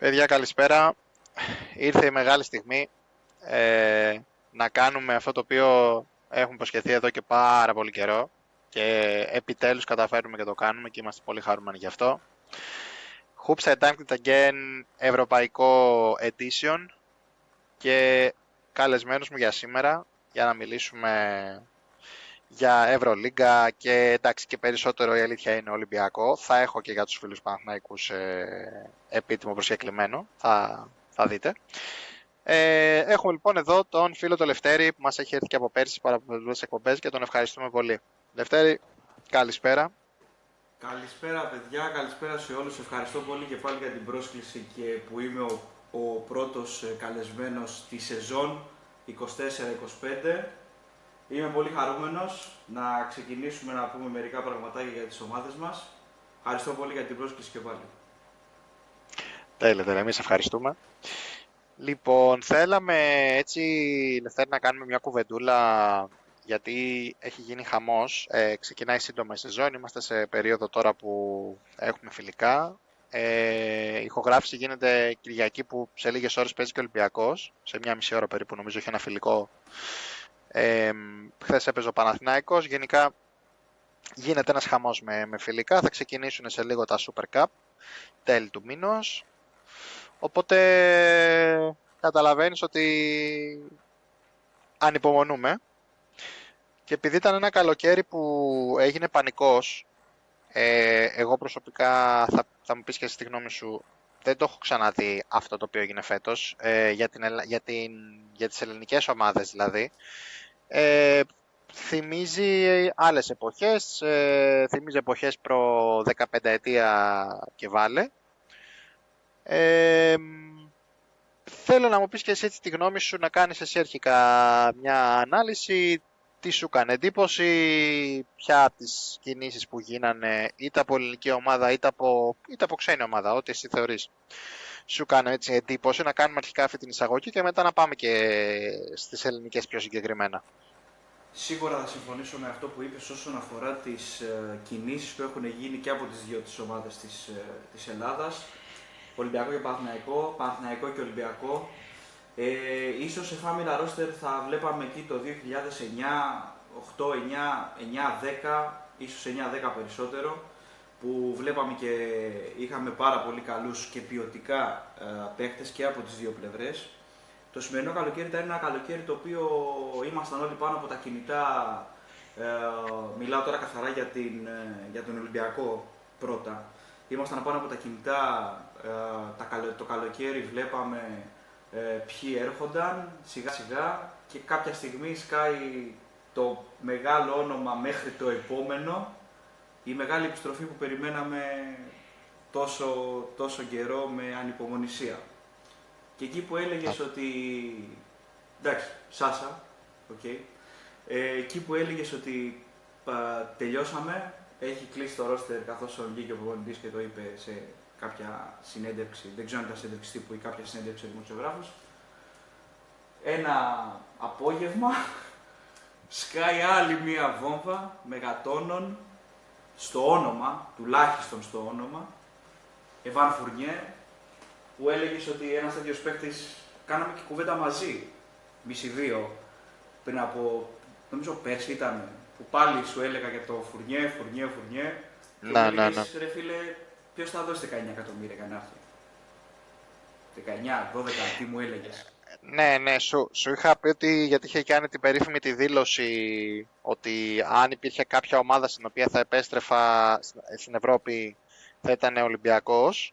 Παιδιά, καλησπέρα. Ήρθε η μεγάλη στιγμή να κάνουμε αυτό το οποίο έχουμε υποσχεθεί εδώ και πάρα πολύ καιρό και επιτέλους καταφέρνουμε και το κάνουμε και είμαστε πολύ χαρούμενοι γι' αυτό. Hoops and Dunked Again Ευρωπαϊκό Edition και καλεσμένος μου για σήμερα για να μιλήσουμε για Ευρωλίγκα και εντάξει και περισσότερο η αλήθεια είναι Ολυμπιακό. Θα έχω και για τους φίλους Παναθηναϊκούς επίτιμο προσκεκλημένο, θα δείτε. Έχουμε λοιπόν εδώ τον φίλο τον Λευτέρη που μας έχει έρθει και από πέρσι παραπολιτικές εκπομπές και τον ευχαριστούμε πολύ. Λευτέρη, καλησπέρα. Καλησπέρα παιδιά, καλησπέρα σε όλους. Ευχαριστώ πολύ και πάλι για την πρόσκληση και που είμαι ο πρώτος καλεσμένος τη σεζόν 24-25. Είμαι πολύ χαρούμενος να ξεκινήσουμε να πούμε μερικά πραγματάκια για τις ομάδες μας. Ευχαριστώ πολύ για την πρόσκληση και πάλι. Τέλεια, εμείς ευχαριστούμε. Λοιπόν, θέλαμε έτσι, Λευτέρη, να κάνουμε μια κουβεντούλα γιατί έχει γίνει χαμός. Ξεκινάει σύντομα η σεζόν, είμαστε σε περίοδο τώρα που έχουμε φιλικά. Η ηχογράφηση γίνεται Κυριακή που σε λίγες ώρες παίζει και ο Ολυμπιακός. Σε μια μισή ώρα περίπου νομίζω έχει ένα φιλικό. Χθες έπαιζε ο Παναθηναϊκός. Γενικά γίνεται ένας χαμός με φιλικά. Θα ξεκινήσουν σε λίγο τα Super Cup τέλη του μήνος. Οπότε καταλαβαίνεις ότι ανυπομονούμε. Και επειδή ήταν ένα καλοκαίρι που έγινε πανικός, εγώ προσωπικά θα μου πεις και εσύ τη γνώμη σου, δεν το έχω ξαναδεί αυτό το οποίο έγινε φέτος, για τις ελληνικές ομάδες δηλαδή. Θυμίζει άλλες εποχές, θυμίζει εποχές προ 15 ετία και βάλε. Θέλω να μου πεις και εσύ έτσι τη γνώμη σου, να κάνεις εσύ αρχικά μια ανάλυση, τι σου έκανε εντύπωση, ποια από τις κινήσεις που γίνανε είτε από ελληνική ομάδα είτε από ξένη ομάδα, ό,τι εσύ θεωρείς σου κάνει έτσι εντύπωση, να κάνουμε αρχικά αυτή την εισαγωγή και μετά να πάμε και στις ελληνικές πιο συγκεκριμένα. Σίγουρα θα συμφωνήσω με αυτό που είπες όσον αφορά τις κινήσεις που έχουν γίνει και από τις δύο τις ομάδες της Ελλάδας. Ολυμπιακό και Παναθηναϊκό, Παναθηναϊκό και Ολυμπιακό. Ίσως σε Family Roster θα βλέπαμε εκεί το 2009, 8, 9, 9, 10, ίσως 9, 10 περισσότερο, που βλέπαμε και είχαμε πάρα πολύ καλούς και ποιοτικά παίχτες και από τις δύο πλευρές. Το σημερινό καλοκαίρι ήταν ένα καλοκαίρι το οποίο ήμασταν όλοι πάνω από τα κινητά. Μιλάω τώρα καθαρά για τον Ολυμπιακό πρώτα. Ήμασταν πάνω από τα κινητά, το καλοκαίρι βλέπαμε ποιοι έρχονταν σιγά σιγά και κάποια στιγμή σκάει το μεγάλο όνομα μέχρι το επόμενο, η μεγάλη επιστροφή που περιμέναμε τόσο καιρό με ανυπομονησία. Και εκεί που έλεγες ότι, εντάξει, Σάσα, okay, εκεί που έλεγες ότι τελειώσαμε, έχει κλείσει το ρόστερ καθώς βγήκε ο προπονητής και το είπε σε κάποια συνέντευξη, δεν ξέρω αν ήταν συνέντευξη τύπου ή κάποια συνέντευξη δημοσιογράφους. Ένα απόγευμα σκάει άλλη μία βόμβα μεγατόνων στο όνομα, τουλάχιστον στο όνομα, Εβάν Φουρνιέ, που έλεγες ότι ένας τέτοιος παίκτης, κάναμε και κουβέντα μαζί, μισή δύο, πριν από, νομίζω πέρσι ήταν, που πάλι σου έλεγα για το Φουρνιέ, και μου έλεγες, ρε φίλε, ποιος θα δώσει 19 εκατομμύρια για να έρθει. 19, 12, τι μου έλεγες. Ναι, σου είχα πει ότι, γιατί είχε κάνει την περίφημη τη δήλωση ότι αν υπήρχε κάποια ομάδα στην οποία θα επέστρεφα στην Ευρώπη θα ήταν Ολυμπιακός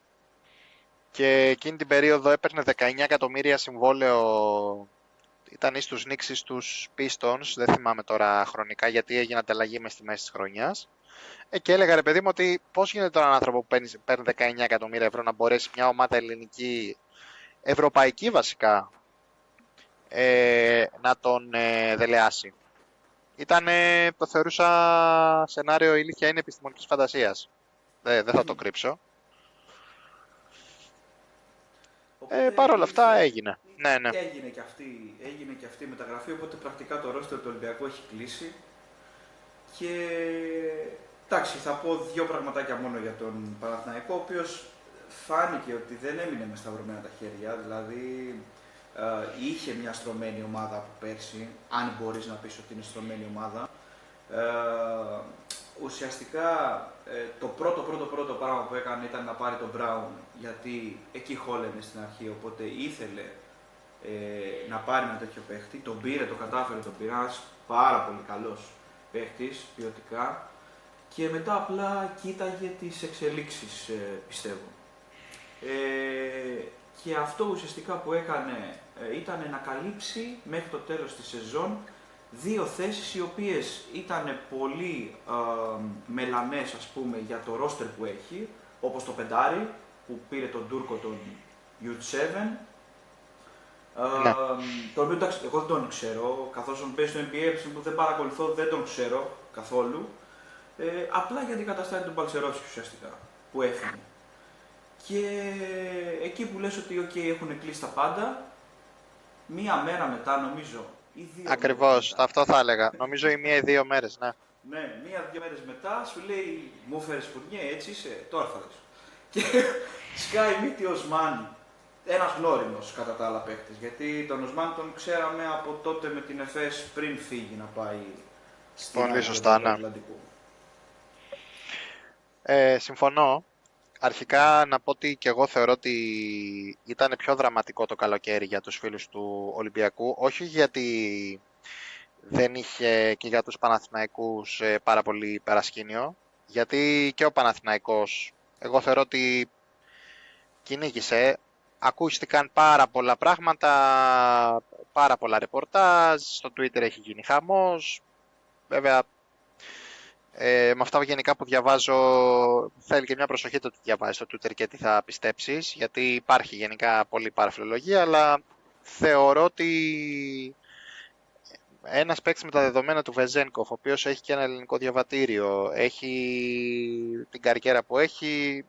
και εκείνη την περίοδο έπαιρνε 19 εκατομμύρια συμβόλαιο, ήταν ή στους Knicks ή στους Pistons, δεν θυμάμαι τώρα χρονικά γιατί έγινε ανταλλαγή μες στη μέση της χρονιάς. Και έλεγα ρε παιδί μου ότι πώς γίνεται τώρα έναν άνθρωπο που παίρνει 19 εκατομμύρια ευρώ να μπορέσει μια ομάδα ελληνική, ευρωπαϊκή βασικά, να τον δελεάσει. Το θεωρούσα σενάριο ηλίθια, είναι επιστημονικής φαντασίας. Δεν θα το κρύψω. Παρ' όλα αυτά έγινε. Ναι. Έγινε και αυτή η μεταγραφή, οπότε πρακτικά το ρόστερ του Ολυμπιακού έχει κλείσει. Και εντάξει, θα πω δύο πραγματάκια μόνο για τον Παναθηναϊκό, ο οποίος φάνηκε ότι δεν έμεινε με σταυρωμένα τα χέρια, δηλαδή είχε μια στρωμένη ομάδα από πέρσι, αν μπορείς να πεις ότι είναι στρωμένη ομάδα. Ουσιαστικά το πρώτο πράγμα που έκανε ήταν να πάρει τον Brown, γιατί εκεί χόλαινε στην αρχή, οπότε ήθελε να πάρει ένα τέτοιο παίχτη. Τον πήρε, το κατάφερε, τον πήρε, ένας πάρα πολύ καλός παίχτης ποιοτικά, και μετά απλά κοίταγε τις εξελίξεις, πιστεύω. Και αυτό ουσιαστικά που έκανε ήταν να καλύψει μέχρι το τέλος της σεζόν δύο θέσεις οι οποίες ήταν πολύ μελανές, ας πούμε, για το ρόστερ που έχει, όπως το πεντάρι που πήρε τον Τούρκο, τον Yurtseven. Τον οποίο, εντάξει, εγώ δεν τον ξέρω, καθώς τον παίζει στο NBA που δεν παρακολουθώ, δεν τον ξέρω καθόλου. Απλά γιατί καταστάει τον Παλτσερόφσκι ουσιαστικά, που έφυγε. Και εκεί που λες ότι έχουν κλείσει τα πάντα, μία μέρα μετά νομίζω, ή δύο. Ακριβώς, μετά, αυτό θα έλεγα. Νομίζω η μία ή 2 μέρες, ναι. Ναι, μία-δύο μέρες μετά σου λέει, μου έφερες φουρνιέ, έτσι είσαι, τώρα θα δεις. Και σκάει μύτη ο Οσμάν, ένας γνώριμος κατά τα άλλα παίκτης, γιατί τον Οσμάν τον ξέραμε από τότε με την ΕΦΕΣ πριν φύγει να πάει στην Πολύ άλλη σωστά, πλευρά του ναι. Ατλαντικού. Συμφωνώ. Αρχικά να πω ότι και εγώ θεωρώ ότι ήταν πιο δραματικό το καλοκαίρι για τους φίλους του Ολυμπιακού. Όχι γιατί δεν είχε και για τους Παναθηναϊκούς πάρα πολύ παρασκήνιο. Γιατί και ο Παναθηναϊκός, εγώ θεωρώ ότι κυνήγησε. Ακούστηκαν πάρα πολλά πράγματα, πάρα πολλά ρεπορτάζ, στο Twitter έχει γίνει χαμός. Βέβαια, με αυτά γενικά που διαβάζω, θέλει και μια προσοχή το τι διαβάζεις στο Twitter και τι θα πιστέψεις, γιατί υπάρχει γενικά πολλή παραφιλολογία, αλλά θεωρώ ότι ένας παίκτης με τα δεδομένα του Βεζένκοφ, ο οποίος έχει και ένα ελληνικό διαβατήριο, έχει την καριέρα που έχει,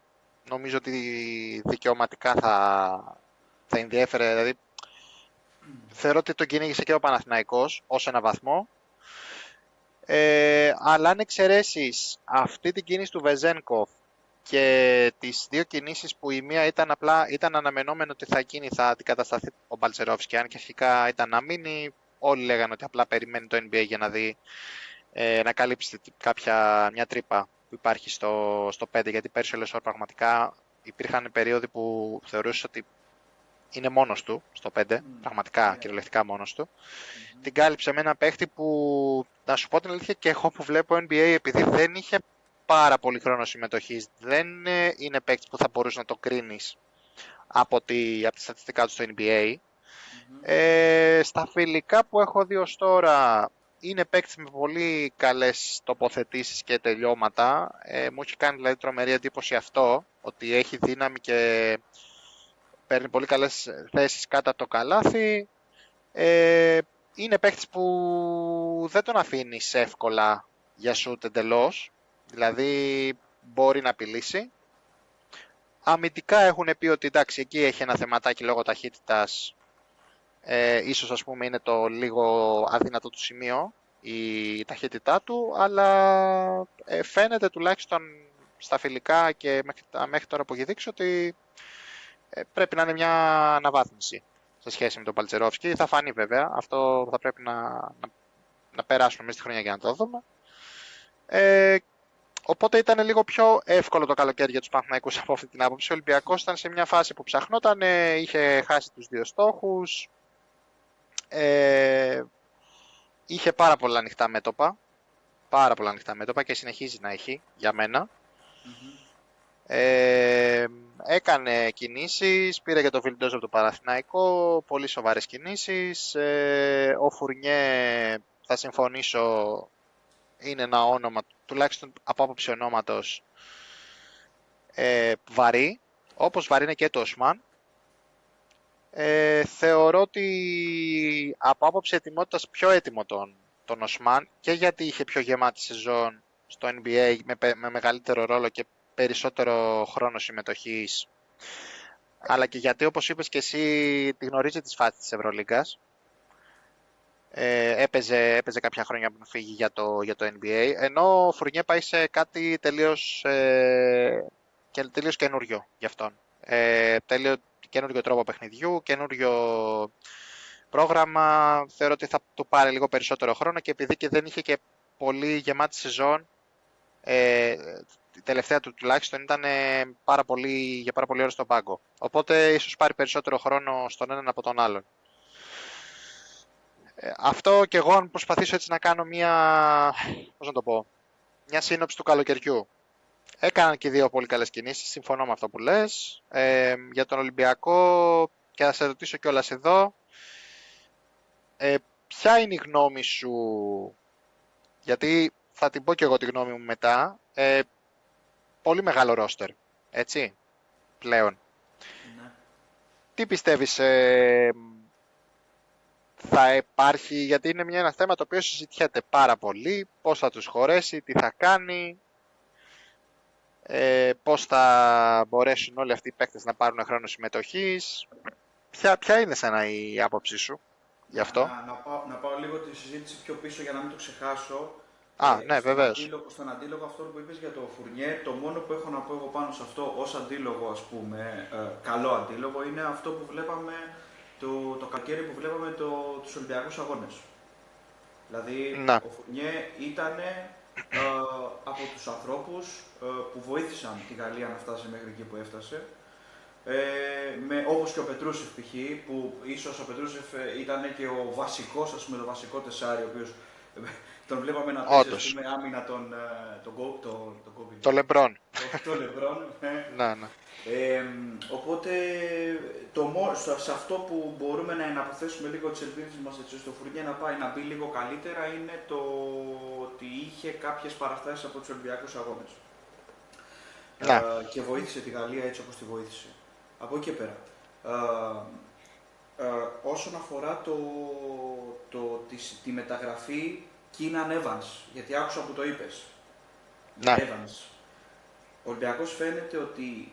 νομίζω ότι δικαιωματικά θα ενδιέφερε, δηλαδή θεωρώ ότι τον κυνήγησε και ο Παναθηναϊκός ως ένα βαθμό. Αλλά αν εξαιρέσεις αυτή την κίνηση του Βεζένκοφ και τις δύο κινήσεις που η μία ήταν αναμενόμενο ότι θα αντικατασταθεί ο Μπαλτσερόφσκι, αν και αρχικά ήταν να μείνει, όλοι λέγανε ότι απλά περιμένει το NBA για να δει, να καλύψει μια τρύπα που υπάρχει στο 5, γιατί πέρσι ο Λεσόρ πραγματικά υπήρχαν περίοδοι που θεωρούσε ότι είναι μόνος του στο 5, πραγματικά κυριολεκτικά μόνος του. Την κάλυψε με ένα παίχτη που, να σου πω την αλήθεια, και εγώ που βλέπω NBA, επειδή δεν είχε πάρα πολύ χρόνο συμμετοχής, δεν είναι παίχτη που θα μπορούσε να το κρίνεις από τη στατιστικά του στο NBA. Στα φιλικά που έχω δει ως τώρα, είναι παίκτη με πολύ καλές τοποθετήσεις και τελειώματα. Μου έχει κάνει δηλαδή τρομερή εντύπωση αυτό, ότι έχει δύναμη και παίρνει πολύ καλές θέσεις κάτω από το καλάθι. Είναι παίκτης που δεν τον αφήνεις εύκολα για σουτ εντελώς, δηλαδή μπορεί να απειλήσει. Αμυντικά έχουν πει ότι εντάξει, εκεί έχει ένα θεματάκι λόγω ταχύτητας, ίσως ας πούμε είναι το λίγο αδύνατο του σημείο η ταχύτητά του, αλλά φαίνεται τουλάχιστον στα φιλικά και μέχρι τώρα που έχει δείξει ότι πρέπει να είναι μια αναβάθμιση σε σχέση με τον Παλτσερόφσκι. Θα φανεί βέβαια, αυτό θα πρέπει να περάσουμε εμείς τη χρονιά για να το δούμε. Οπότε ήταν λίγο πιο εύκολο το καλοκαίρι για τους Παναθηναϊκούς από αυτή την άποψη. Ο Ολυμπιακός ήταν σε μια φάση που ψαχνόταν, είχε χάσει τους δύο στόχους, είχε πάρα πολλά ανοιχτά μέτωπα και συνεχίζει να έχει για μένα. Έκανε κινήσεις, πήρε και το Βιλντόζ από το Παναθηναϊκό, πολύ σοβαρές κινήσεις. Ο Φουρνιέ, θα συμφωνήσω, είναι ένα όνομα, τουλάχιστον από άποψη ονόματος, βαρύ, όπως βαρύ είναι και το Οσμάν. Θεωρώ ότι από άποψη ετοιμότητας πιο έτοιμο τον Οσμάν, και γιατί είχε πιο γεμάτη σεζόν στο NBA με μεγαλύτερο ρόλο και περισσότερο χρόνο συμμετοχής, αλλά και γιατί, όπως είπες και εσύ, τη γνωρίζει τις φάσεις της Ευρωλίγκας. Έπαιζε κάποια χρόνια πριν φύγει για το NBA, ενώ ο Φουρνιέ πάει σε κάτι τελείως καινούριο για αυτόν. Καινούριο τρόπο παιχνιδιού, καινούριο πρόγραμμα. Θεωρώ ότι θα του πάρει λίγο περισσότερο χρόνο και επειδή και δεν είχε και πολύ γεμάτη σεζόν, η τελευταία του τουλάχιστον ήταν για πάρα πολύ ώρες στον πάγκο. Οπότε ίσως πάρει περισσότερο χρόνο στον έναν από τον άλλον. Αυτό και εγώ αν προσπαθήσω έτσι να κάνω μια σύνοψη του καλοκαιριού. Έκαναν και δύο πολύ καλές κινήσεις, συμφωνώ με αυτό που λες. Για τον Ολυμπιακό, και θα σε ρωτήσω κιόλας εδώ, ποια είναι η γνώμη σου, γιατί θα την πω κι εγώ τη γνώμη μου μετά, πολύ μεγάλο ρόστερ, έτσι, πλέον. Ναι. Τι πιστεύεις θα υπάρχει, γιατί είναι ένα θέμα το οποίο συζητιέται πάρα πολύ, πώς θα τους χωρέσει, τι θα κάνει, πώς θα μπορέσουν όλοι αυτοί οι παίκτες να πάρουν χρόνο συμμετοχής. Ποια είναι σένα η άποψή σου γι' αυτό? Να πάω λίγο τη συζήτηση πιο πίσω για να μην το ξεχάσω. Ναι, βεβαίως. Στον αντίλογο αυτό που είπες για το Φουρνιέ, το μόνο που έχω να πω εγώ πάνω σε αυτό ως αντίλογο, ας πούμε, καλό αντίλογο, είναι αυτό που βλέπαμε το καλοκαίρι που βλέπαμε τους Ολυμπιακούς Αγώνες. Δηλαδή, Να. ο Φουρνιέ ήταν από τους ανθρώπους που βοήθησαν τη Γαλλία να φτάσει μέχρι εκεί που έφτασε. Όπως και ο Πετρούσεφ π.χ. που ίσως ο Πετρούσεφ ήταν και ο βασικός, ας πούμε, το βασικό τεσάρι, ο οποίος τον βλέπαμε να παίζει, ας πούμε, άμυνα το Λεμπρόν. Το Λεμπρόν. Ναι. Οπότε σε αυτό που μπορούμε να εναποθέσουμε λίγο τις ελπίδες μας έτσι, στο Φουρνιέ να πάει να μπει λίγο καλύτερα είναι το ότι είχε κάποιες παραστάσεις από τους Ολυμπιακούς Αγώνες. Και βοήθησε τη Γαλλία έτσι όπως τη βοήθησε. Από εκεί και πέρα. Όσον αφορά τη μεταγραφή Keenan Evans, γιατί άκουσα που το είπες. Evans. Ο Ολυμπιακός φαίνεται ότι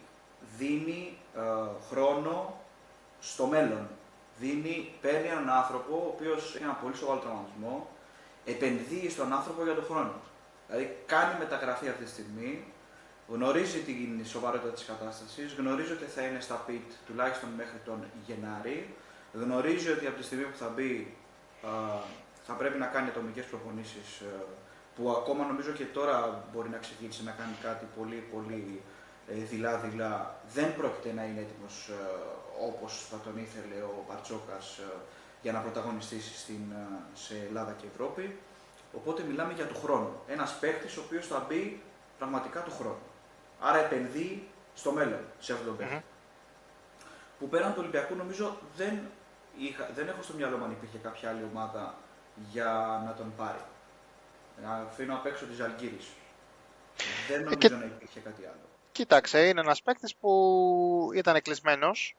δίνει χρόνο στο μέλλον. Παίρνει έναν άνθρωπο ο οποίος έχει ένα πολύ σοβαρό τραυματισμό, επενδύει στον άνθρωπο για τον χρόνο. Δηλαδή κάνει μεταγραφή αυτή τη στιγμή, γνωρίζει την σοβαρότητα της κατάστασης, γνωρίζει ότι θα είναι στα πιτ τουλάχιστον μέχρι τον Γενάρη, γνωρίζει ότι από τη στιγμή που θα μπει θα πρέπει να κάνει ατομικές προπονήσεις που ακόμα νομίζω και τώρα μπορεί να ξεκινήσει να κάνει κάτι πολύ πολύ δειλά-δειλά. Δεν πρόκειται να είναι έτοιμος όπως θα τον ήθελε ο Μπαρτσόκας για να πρωταγωνιστήσει σε Ελλάδα και Ευρώπη. Οπότε μιλάμε για του χρόνου. Ένας παίκτης ο οποίος θα μπει πραγματικά του χρόνου. Άρα επενδύει στο μέλλον σε αυτόν τον παίκτη. Που πέραν του Ολυμπιακού νομίζω δεν έχω στο μυαλό μου αν υπήρχε κάποια άλλη ομάδα για να τον πάρει. Να αφήνω απ' έξω τη Ζαλγκίρις. Δεν νομίζω να υπήρχε κάτι άλλο. Κοίταξε, είναι ένας παίκτης που ήταν κλεισμένος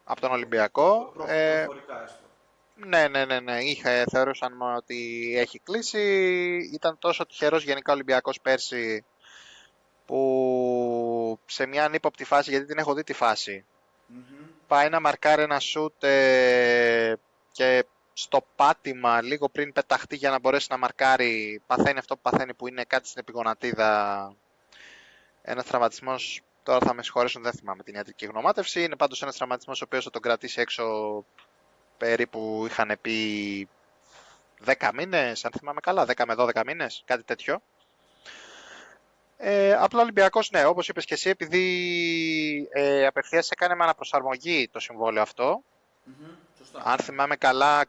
από τον Ολυμπιακό. Προφορικά έστω. Ναι. Θεωρούσαν ότι έχει κλείσει. Ήταν τόσο τυχερός γενικά ο Ολυμπιακός πέρσι που σε μια ανύποπτη φάση, γιατί την έχω δει τη φάση, πάει να μαρκάρει ένα σούτ και στο πάτημα λίγο πριν πεταχτεί για να μπορέσει να μαρκάρει, παθαίνει αυτό που παθαίνει, που είναι κάτι στην επιγονατίδα, ένας τραυματισμός. Τώρα θα με συγχωρέσουν, δεν θυμάμαι την ιατρική γνωμάτευση. Είναι πάντως ένας τραυματισμός ο οποίος θα τον κρατήσει έξω περίπου, είχαν πει 10 μήνες, αν θυμάμαι καλά, 10 με 12 μήνες, κάτι τέτοιο. Απλά ο Ολυμπιακός, ναι, όπως είπες και εσύ, επειδή απευθείας έκανε με αναπροσαρμογή το συμβόλαιο αυτό, αν θυμάμαι καλά,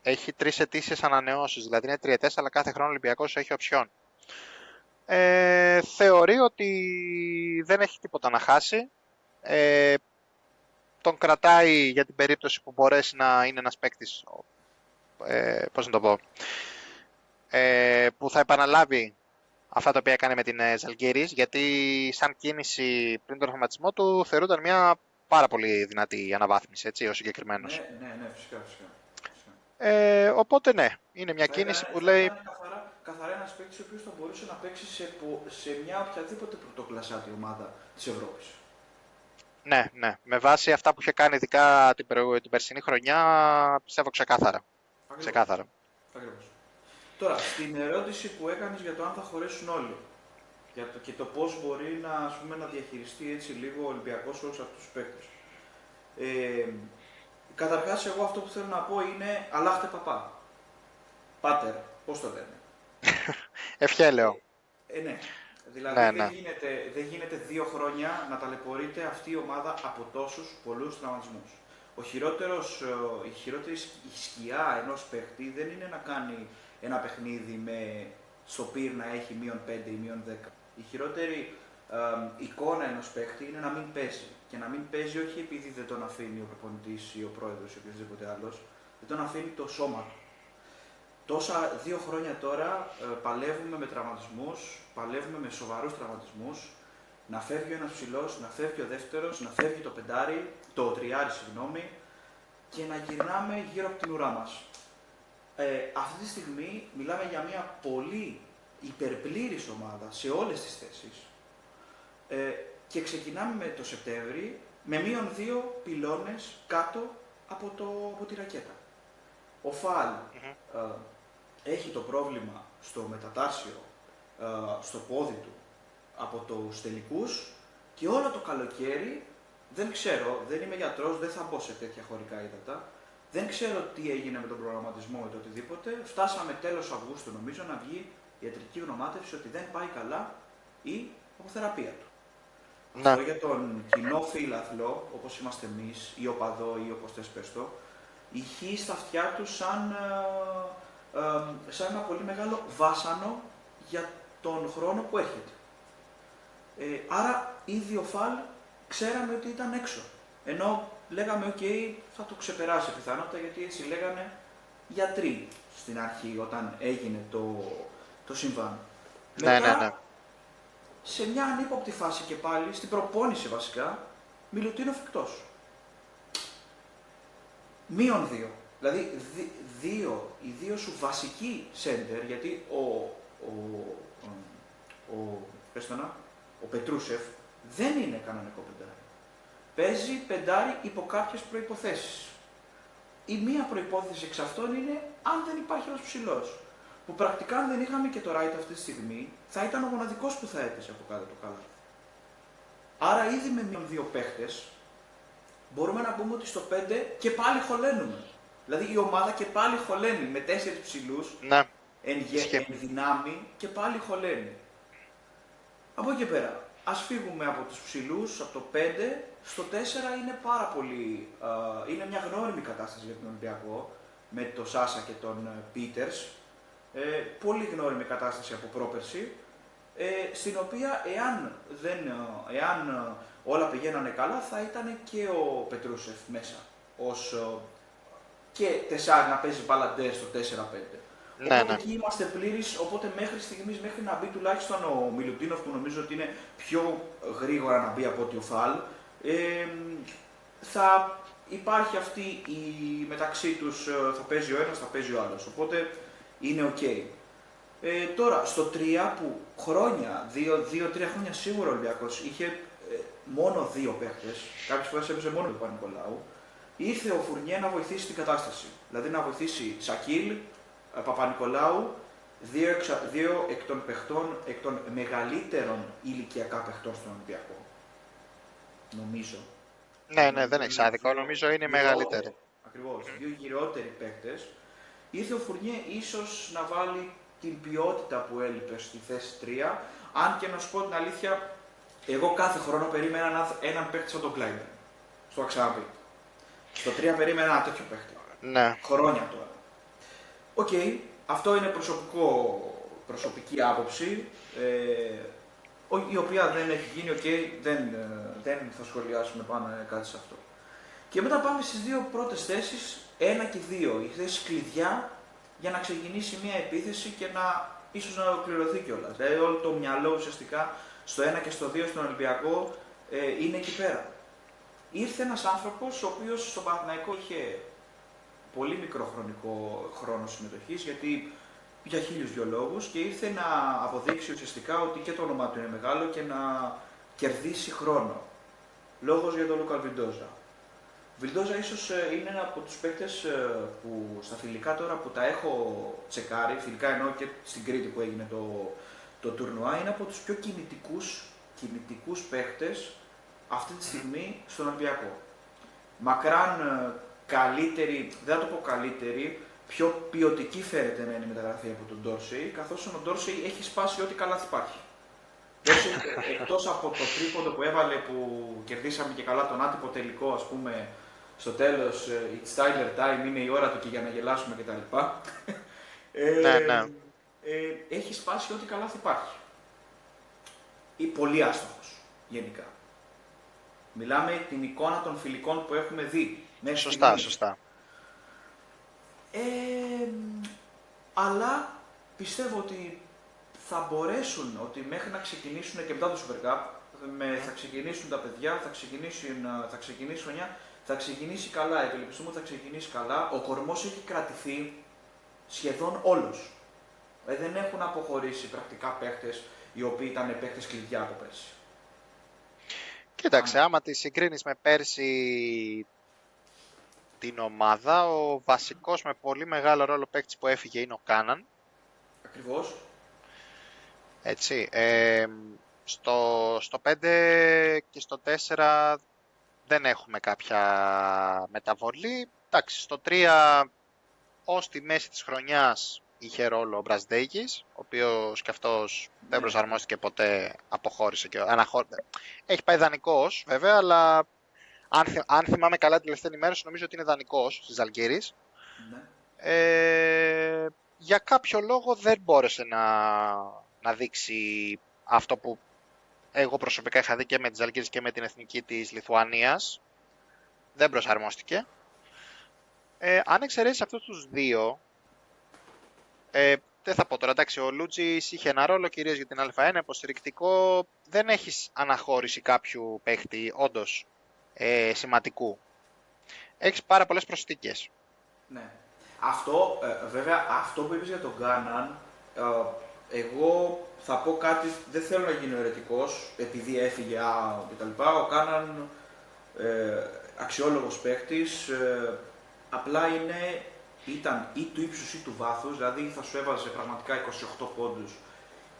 έχει 3 ετήσιες ανανεώσεις, δηλαδή είναι 3-4, αλλά κάθε χρόνο ο Ολυμπιακός έχει οψιόν. Θεωρεί ότι δεν έχει τίποτα να χάσει. Τον κρατάει για την περίπτωση που μπορέσει να είναι ένας παίκτης, πώς να το πω, που θα επαναλάβει αυτά τα οποία έκανε με την Ζαλγκίρις, γιατί σαν κίνηση πριν τον τραυματισμό του θεωρούνταν μια πάρα πολύ δυνατή αναβάθμιση, έτσι, ο συγκεκριμένος. Ναι, φυσικά. Οπότε ναι, είναι μια κίνηση που λέει... Καθαρά ένας παίκτης ο οποίος θα μπορούσε να παίξει σε μια οποιαδήποτε πρωτοκλασσάτη ομάδα της Ευρώπης. Ναι. Με βάση αυτά που είχε κάνει ειδικά την περσινή χρονιά, πιστεύω ξεκάθαρα. Ακριβώς. Τώρα, στην ερώτηση που έκανες για το αν θα χωρέσουν όλοι. και το πώς μπορεί να, ας πούμε, να διαχειριστεί έτσι λίγο ο Ολυμπιακός όλους αυτούς τους παίκτες. Καταρχάς, εγώ αυτό που θέλω να πω είναι «Αλλάχτε παπά». Πάτερ, πώς το λένε. Ευχέλαιο. Ναι. Δηλαδή Ναι, ναι. δεν γίνεται 2 χρόνια να ταλαιπωρείται αυτή η ομάδα από τόσους πολλούς τραυματισμούς. Η χειρότερη σκιά ενός παίχτη δεν είναι να κάνει ένα παιχνίδι στο πυρ να έχει -5 ή -10. Η χειρότερη εικόνα ενός παίχτη είναι να μην παίζει. Και να μην παίζει όχι επειδή δεν τον αφήνει ο προπονητής ή ο πρόεδρος ή οποιοδήποτε άλλος, δεν τον αφήνει το σώμα του. Τόσα 2 χρόνια τώρα παλεύουμε με τραυματισμούς, παλεύουμε με σοβαρούς τραυματισμούς, να φεύγει ο ένας ψηλός, να φεύγει ο δεύτερος, να φεύγει το τριάρι, και να γυρνάμε γύρω από την ουρά μας. Αυτή τη στιγμή μιλάμε για μια πολύ υπερπλήρης ομάδα σε όλες τις θέσεις και ξεκινάμε με το Σεπτέμβρη με -2 πυλώνες κάτω από τη ρακέτα. Ο Φαλ έχει το πρόβλημα στο μετατάρσιο, στο πόδι του, από τους τελικούς και όλο το καλοκαίρι, δεν ξέρω, δεν είμαι γιατρός, δεν θα μπω σε τέτοια χωρικά ύδατα, δεν ξέρω τι έγινε με τον προγραμματισμό ή το οτιδήποτε, φτάσαμε τέλος Αυγούστου νομίζω να βγει ιατρική γνωμάτευση ότι δεν πάει καλά η αποθεραπεία του. Ναι. Αυτό για τον κοινό φίλαθλο, όπως είμαστε εμείς, ή οπαδό ή όπως θες πες το, ηχεί στα αυτιά του σαν ένα πολύ μεγάλο βάσανο για τον χρόνο που έρχεται. Άρα ήδη ο Φαλ ξέραμε ότι ήταν έξω. Ενώ λέγαμε ok, θα το ξεπεράσει πιθανότητα, γιατί έτσι λέγανε γιατροί στην αρχή όταν έγινε το συμβάν. Ναι, Μετά, ναι. σε μια ανύποπτη φάση και πάλι, στην προπόνηση βασικά, Μιλουτίνοφ εκτός. -2. Δηλαδή οι δύο σου βασικοί σέντερ, γιατί ο Πετρούσεφ δεν είναι κανονικό πεντάρι. Παίζει πεντάρι υπό κάποιες προϋποθέσεις. Η μία προϋπόθεση εξ αυτών είναι αν δεν υπάρχει ένας ψηλός. Που πρακτικά αν δεν είχαμε και το Ράιτ αυτή τη στιγμή, θα ήταν ο μοναδικός που θα έπαιζε από κάτω το καλά. Άρα ήδη με -2 παίχτες, μπορούμε να πούμε ότι στο 5 και πάλι χωλένουμε. Δηλαδή η ομάδα και πάλι χωλένει με 4 ψηλούς, Ναι. εν δυνάμει και πάλι χωλένει. Από εκεί πέρα, ας φύγουμε από τους ψηλούς, από το 5, στο 4 είναι πάρα πολύ, είναι μια γνώριμη κατάσταση για τον Ολυμπιακό, με τον Σάσα και τον Πίτερς, πολύ γνώριμη κατάσταση από πρόπερση, στην οποία εάν όλα πηγαίνανε καλά θα ήταν και ο Πετρούσεφ μέσα, και τεσσάρι να παίζει μπαλαντέρ στο 4-5. Ναι, Οπότε ναι. εκεί είμαστε πλήρεις, οπότε μέχρι στιγμής, μέχρι να μπει τουλάχιστον ο Μιλουτίνοφ, που νομίζω ότι είναι πιο γρήγορα να μπει από ότι ο Φαλ, θα υπάρχει αυτή η μεταξύ τους, θα παίζει ο ένας, θα παίζει ο άλλος, οπότε είναι ok. Τώρα, στο 3 που χρόνια, 2-3 χρόνια σίγουρα ο Ολυμπιακός είχε μόνο 2 παίχτες, κάποιες φορές έπαιζε μόνο τον Παπα-Νικολάου, ήρθε ο Φουρνιέ να βοηθήσει την κατάσταση. Δηλαδή να βοηθήσει Σακίλ, Παπα-Νικολάου, δύο εκ των μεγαλύτερων ηλικιακά παιχτών στον Ολυμπιακό. Νομίζω. Ναι, δεν έχει άδικο, νομίζω είναι μεγαλύτερη. Ακριβώς. Δύο γυρεότεροι παίκτες. Ήρθε ο Φουρνιέ ίσως να βάλει την ποιότητα που έλειπε στη θέση 3, αν και να σου πω την αλήθεια, εγώ κάθε χρόνο περίμενα έναν παίκτη σαν τον Κλάιμπερν. Στο ξαναπεί. Στο 3 περίμενα ένα τέτοιο παίκτη. Ναι. Χρόνια τώρα. Οκ, αυτό είναι προσωπική άποψη, η οποία δεν έχει γίνει, δεν θα σχολιάσουμε πάνω κάτι σε αυτό. Και μετά πάμε στις δύο πρώτες θέσεις, 1 και 2, οι θέσεις κλειδιά για να ξεκινήσει μια επίθεση και ίσως να ολοκληρωθεί κιόλας. Δηλαδή όλο το μυαλό ουσιαστικά στο 1 και στο 2 στον Ολυμπιακό είναι εκεί πέρα. Ήρθε ένας άνθρωπος ο οποίος στον Παναθηναϊκό είχε πολύ μικρό χρόνο συμμετοχής, γιατί για 1002 λόγους, και ήρθε να αποδείξει ουσιαστικά ότι και το όνομά του είναι μεγάλο και να κερδίσει χρόνο. Λόγος για τον Λούκα Βιλντόζα. Βιλντόζα ίσως είναι ένα από τους παίκτες που στα φιλικά τώρα που τα έχω τσεκάρει, φιλικά εννοώ και στην Κρήτη που έγινε Το τουρνουά είναι από τους πιο κινητικούς παίχτες αυτή τη στιγμή στον Ολυμπιακό. Μακράν καλύτερη, δεν θα το πω καλύτερη, πιο ποιοτική φέρεται να είναι η μεταγραφή από τον Ντόρσεϊ, καθώς ο Ντόρσεϊ έχει σπάσει ό,τι καλάθι υπάρχει. Εκτός από το τρίποντο που έβαλε που κερδίσαμε και καλά τον άτυπο τελικό, ας πούμε, στο τέλος, it's Tyler time, είναι η ώρα του και για να γελάσουμε κτλ. Ναι. Έχει σπάσει ό,τι καλάθι υπάρχει. Ή πολύ άστοχος, γενικά. Μιλάμε την εικόνα των φιλικών που έχουμε δει. Σωστά. Αλλά πιστεύω ότι θα μπορέσουν, ότι μέχρι να ξεκινήσουν και μετά το Super Cup, θα ξεκινήσουν τα παιδιά, θα ξεκινήσει χρονιά, θα ξεκινήσει καλά, ευελπιστούμε ότι θα ξεκινήσει καλά. Ο κορμός έχει κρατηθεί σχεδόν όλος. Δεν έχουν αποχωρήσει πρακτικά παίχτες οι οποίοι ήταν παίχτες κλειδιά από πέρσι. Κοίταξε, άμα τη συγκρίνεις με πέρσι την ομάδα, ο βασικός με πολύ μεγάλο ρόλο παίκτης που έφυγε είναι ο Κάναν. Ακριβώς. Έτσι. Στο 5 και στο 4 δεν έχουμε κάποια μεταβολή. Εντάξει, στο 3 ως τη μέση της χρονιάς είχε ρόλο ο Μπρασδέγης, ο οποίος και αυτός δεν προσαρμόστηκε ποτέ, αποχώρησε και έχει πάει δανεικός βέβαια, αλλά αν θυμάμαι καλά την τελευταία ενημέρωση, νομίζω ότι είναι δανεικός στις Ζαλγκίρις. Ναι. Για κάποιο λόγο δεν μπόρεσε να δείξει αυτό που εγώ προσωπικά είχα δει και με τις Ζαλγκίρις και με την εθνική της Λιθουανίας. Δεν προσαρμόστηκε. Αν εξαιρέσεις αυτούς τους δύο, δεν θα πω τώρα, εντάξει, ο Λούτζης είχε ένα ρόλο κυρίως για την Α1, υποστηρικτικό, δεν έχεις αναχώρηση κάποιου παίχτη όντως σημαντικού. Έχεις πάρα πολλές προσθήκες. Ναι. Αυτό, βέβαια, αυτό που είπες για τον Γκάναν, εγώ θα πω κάτι, δεν θέλω να γίνω αιρετικός, επειδή έφυγε κτλ. Ο Γκάναν, αξιόλογος παίχτης, απλά ήταν ή του ύψους ή του βάθους, δηλαδή θα σου έβαζε πραγματικά 28 πόντους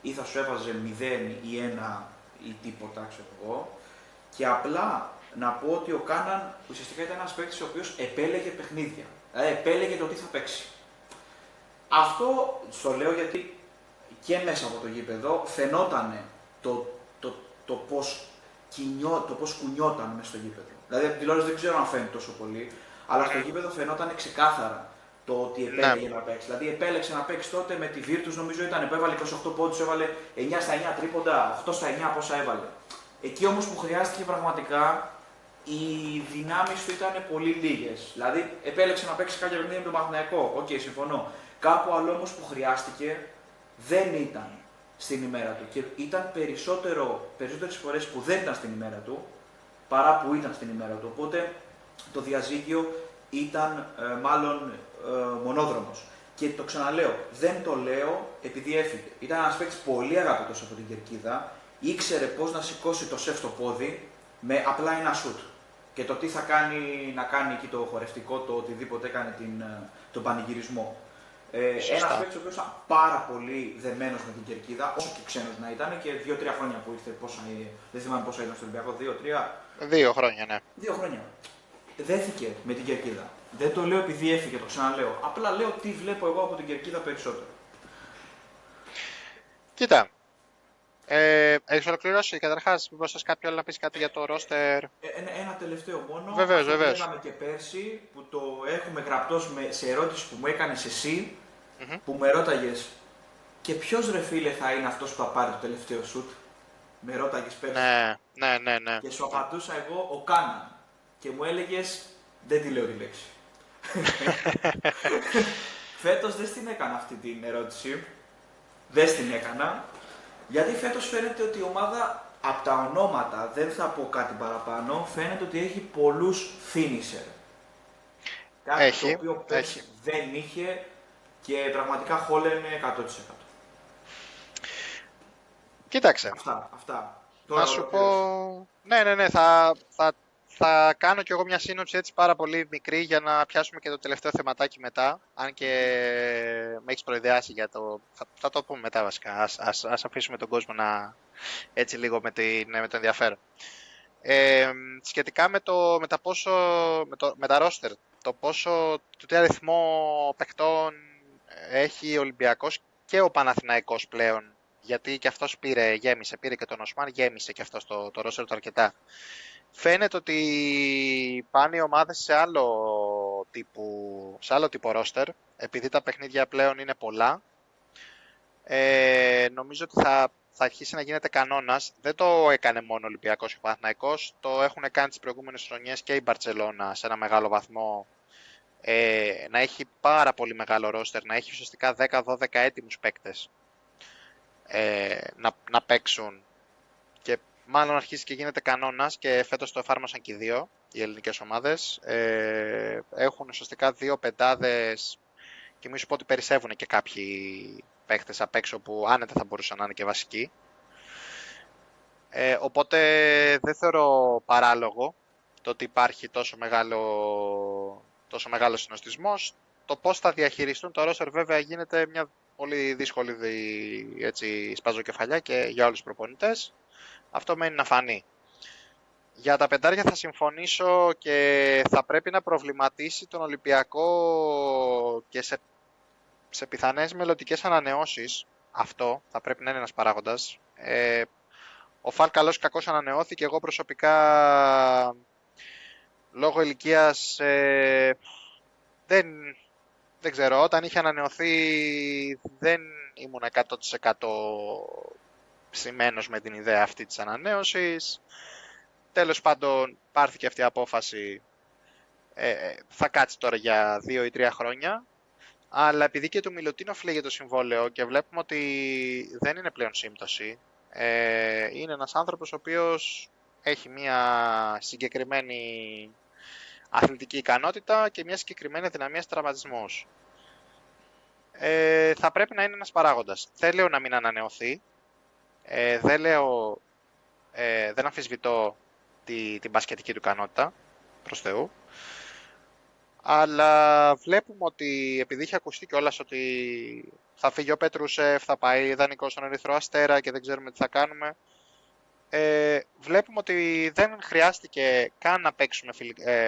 ή θα σου έβαζε 0 ή 1 ή τίποτα, ξέρω εγώ. Και απλά να πω ότι ο Κάναν ουσιαστικά ήταν ένας παίκτης ο οποίος επέλεγε παιχνίδια. Δηλαδή επέλεγε το τι θα παίξει. Αυτό στο λέω γιατί και μέσα από το γήπεδο φαινόταν το πώς κουνιόταν μέσα στο γήπεδο. Δηλαδή από τη τηλεόραση δεν ξέρω αν φαίνεται τόσο πολύ, αλλά στο γήπεδο φαινόταν ξεκάθαρα το ότι επέλεγε να παίξει. Δηλαδή επέλεξε να παίξει τότε με τη Virtus, νομίζω ήταν που έβαλε 28 πόντους, έβαλε 9 στα 9 τρίποντα, 8 στα 9 πόσα έβαλε. Εκεί όμως που χρειάστηκε πραγματικά, οι δυνάμεις του ήταν πολύ λίγες. Δηλαδή επέλεξε να παίξει κάποια παιχνίδια με τον Παναθηναϊκό. Οκ, συμφωνώ. Κάπου άλλο όμως που χρειάστηκε δεν ήταν στην ημέρα του. Και ήταν περισσότερες φορές που δεν ήταν στην ημέρα του παρά που ήταν στην ημέρα του. Οπότε το διαζύγιο ήταν μάλλον μονόδρομος. Και το ξαναλέω, δεν το λέω επειδή έφυγε. Ήταν ένας παίκτης πολύ αγαπητός από την κερκίδα, ήξερε πώς να σηκώσει το σεφ στο πόδι με απλά ένα σουτ. Και το τι θα κάνει, να κάνει εκεί το χορευτικό, το οτιδήποτε έκανε τον πανηγυρισμό. Ένας παίκτης ο οποίος ήταν πάρα πολύ δεμένος με την κερκίδα, όσο και ξένος να ήταν, και 2-3 χρόνια που ήρθε, δεν θυμάμαι πόσα ήταν στο Ολυμπιακό, 2-3. 2 χρόνια, ναι. 2 χρόνια. Δέθηκε με την κερκίδα. Δεν το λέω επειδή έφυγε, το ξαναλέω. Απλά λέω τι βλέπω εγώ από την κερκίδα περισσότερο. Κοίτα. Έχεις ολοκληρώσει καταρχάς, μήπως θες κάποιο άλλο να πεις κάτι για το ρόστερ? Ένα τελευταίο μόνο. Βεβαίως. Λέγαμε και πέρσι που το έχουμε γραπτό σε ερώτηση που μου έκανες εσύ, που με ρώταγες και ποιος ρε φίλε θα είναι αυτός που θα πάρει το τελευταίο σουτ. Με ρώταγες πέρσι. Ναι. Και σου απαντούσα εγώ ο Κάναν. Και μου έλεγες δεν τη λέω τη λέξη. Φέτος δεν την έκανα αυτή την ερώτηση. Δεν την έκανα. Γιατί φέτος φαίνεται ότι η ομάδα, από τα ονόματα, δεν θα πω κάτι παραπάνω, φαίνεται ότι έχει πολλούς finisher. Κάτι το οποίο πέρσι δεν είχε και πραγματικά χόλαινε 100%. Κοίταξε. Αυτά. Να σου πω... Ναι, Θα κάνω κι εγώ μια σύνοψη έτσι πάρα πολύ μικρή για να πιάσουμε και το τελευταίο θεματάκι μετά. Αν και με έχεις προειδεάσει για το... Θα το πούμε μετά βασικά. Ας αφήσουμε τον κόσμο να έτσι λίγο με το ενδιαφέρον. Σχετικά με τα roster, το τι αριθμό παιχτών έχει ο Ολυμπιακός και ο Παναθηναϊκός πλέον, γιατί και αυτός πήρε και τον Οσμάν, γέμισε και αυτός το roster του αρκετά. Φαίνεται ότι πάνε οι ομάδες σε άλλο τύπο roster, επειδή τα παιχνίδια πλέον είναι πολλά. Νομίζω ότι θα αρχίσει να γίνεται κανόνας. Δεν το έκανε μόνο ο Ολυμπιακός και ο Παναθηναϊκός, το έχουν κάνει τις προηγούμενες χρονιές και η Μπαρτσελώνα σε ένα μεγάλο βαθμό, να έχει πάρα πολύ μεγάλο roster, να έχει ουσιαστικά 10-12 έτοιμους παίκτες να παίξουν, και μάλλον αρχίζει και γίνεται κανόνας, και φέτος το εφάρμοσαν και οι δύο οι ελληνικές ομάδες. Έχουν ουσιαστικά δύο πεντάδες και μη σου πω ότι περισσεύουν και κάποιοι παίκτες απ' έξω που άνετα θα μπορούσαν να είναι και βασικοί. Οπότε δεν θεωρώ παράλογο το ότι υπάρχει τόσο μεγάλο συνοστισμός. Το πώς θα διαχειριστούν το roster βέβαια γίνεται μια πολύ δύσκολη σπαζοκεφαλιά και για όλους τους προπονητές. Αυτό μένει να φανεί. Για τα πεντάρια θα συμφωνήσω, και θα πρέπει να προβληματίσει τον Ολυμπιακό και σε πιθανές μελλοντικές ανανεώσεις. Αυτό θα πρέπει να είναι ένας παράγοντας. Ο Φαλ καλώς ή κακώς ανανεώθηκε. Εγώ προσωπικά λόγω ηλικίας δεν ξέρω. Όταν είχε ανανεωθεί δεν ήμουν 100% ψημένος με την ιδέα αυτή της ανανέωσης. Τέλος πάντων πάρθηκε αυτή η απόφαση. Θα κάτσει τώρα για 2 ή 3 χρόνια. Αλλά επειδή και του Μιλουτίνοφ λέγε το συμβόλαιο και βλέπουμε ότι δεν είναι πλέον σύμπτωση, είναι ένας άνθρωπος ο οποίος έχει μια συγκεκριμένη αθλητική ικανότητα και μια συγκεκριμένη δυναμία στους τραυματισμούς. Θα πρέπει να είναι ένας παράγοντας. Δεν λέω να μην ανανεωθεί, δεν αμφισβητώ την μπασκετική του ικανότητα, προς Θεού. Αλλά βλέπουμε ότι επειδή είχε ακουστεί κιόλας ότι θα φύγει ο Πετρούσεφ, θα πάει δανεικός στον Ερυθρό Αστέρα και δεν ξέρουμε τι θα κάνουμε, βλέπουμε ότι δεν χρειάστηκε καν να παίξουμε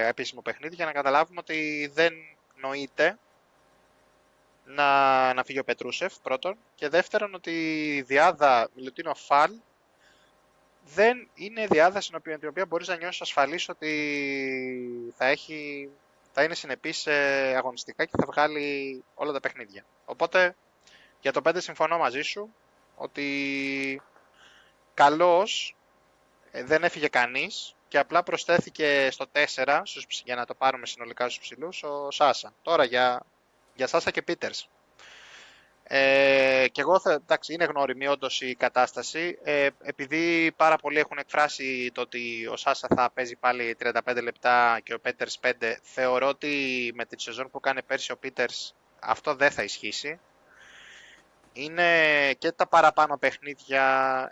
επίσημο παιχνίδι για να καταλάβουμε ότι δεν νοείται να φύγει ο Πετρούσεφ, πρώτον, και δεύτερον ότι η διάδα Μιλουτίνοφ Φαλ δεν είναι διάδα στην οποία μπορείς να νιώσεις ασφαλής ότι θα είναι συνεπής αγωνιστικά και θα βγάλει όλα τα παιχνίδια. Οπότε για το 5 συμφωνώ μαζί σου ότι καλώς δεν έφυγε κανείς και απλά προσθέθηκε στο 4 για να το πάρουμε συνολικά στους ψηλούς ο Σάσα. Τώρα για Σάσα και Πίτερς. Και εγώ εντάξει, είναι γνώριμη όντως η κατάσταση, επειδή πάρα πολλοί έχουν εκφράσει το ότι ο Σάσα θα παίζει πάλι 35 λεπτά και ο Πέτερς 5, θεωρώ ότι με τη σεζόν που κάνει πέρσι ο Πίτερς αυτό δεν θα ισχύσει. Είναι και τα παραπάνω παιχνίδια,